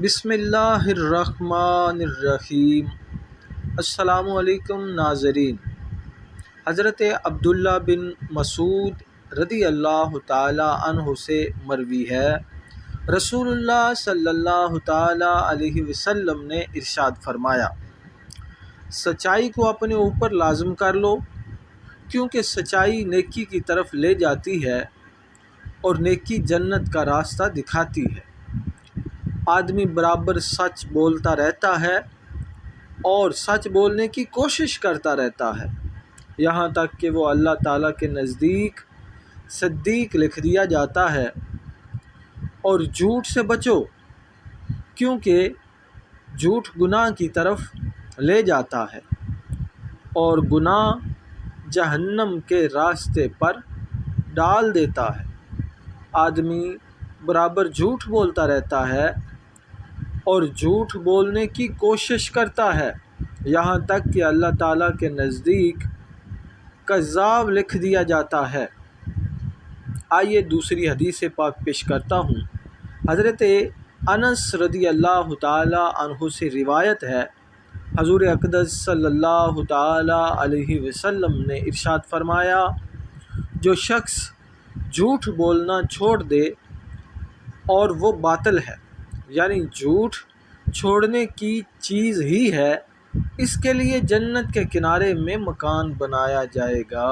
بسم اللہ الرحمن الرحیم۔ السلام علیکم ناظرین۔ حضرت عبداللہ بن مسعود رضی اللہ تعالی عنہ سے مروی ہے، رسول اللہ صلی اللہ تعالی علیہ وسلم نے ارشاد فرمایا، سچائی کو اپنے اوپر لازم کر لو، کیونکہ سچائی نیکی کی طرف لے جاتی ہے اور نیکی جنت کا راستہ دکھاتی ہے۔ آدمی برابر سچ بولتا رہتا ہے اور سچ بولنے کی کوشش کرتا رہتا ہے، یہاں تک کہ وہ اللہ تعالیٰ کے نزدیک صدیق لکھ دیا جاتا ہے۔ اور جھوٹ سے بچو، کیونکہ جھوٹ گناہ کی طرف لے جاتا ہے اور گناہ جہنم کے راستے پر ڈال دیتا ہے۔ آدمی برابر جھوٹ بولتا رہتا ہے اور جھوٹ بولنے کی کوشش کرتا ہے، یہاں تک کہ اللہ تعالیٰ کے نزدیک کذاب لکھ دیا جاتا ہے۔ آئیے دوسری حدیث پاک پیش کرتا ہوں۔ حضرت انس رضی اللہ تعالی عنہ سے روایت ہے، حضور اقدس صلی اللہ تعالی علیہ وسلم نے ارشاد فرمایا، جو شخص جھوٹ بولنا چھوڑ دے اور وہ باطل ہے، یعنی جھوٹ چھوڑنے کی چیز ہی ہے، اس کے لیے جنت کے کنارے میں مکان بنایا جائے گا۔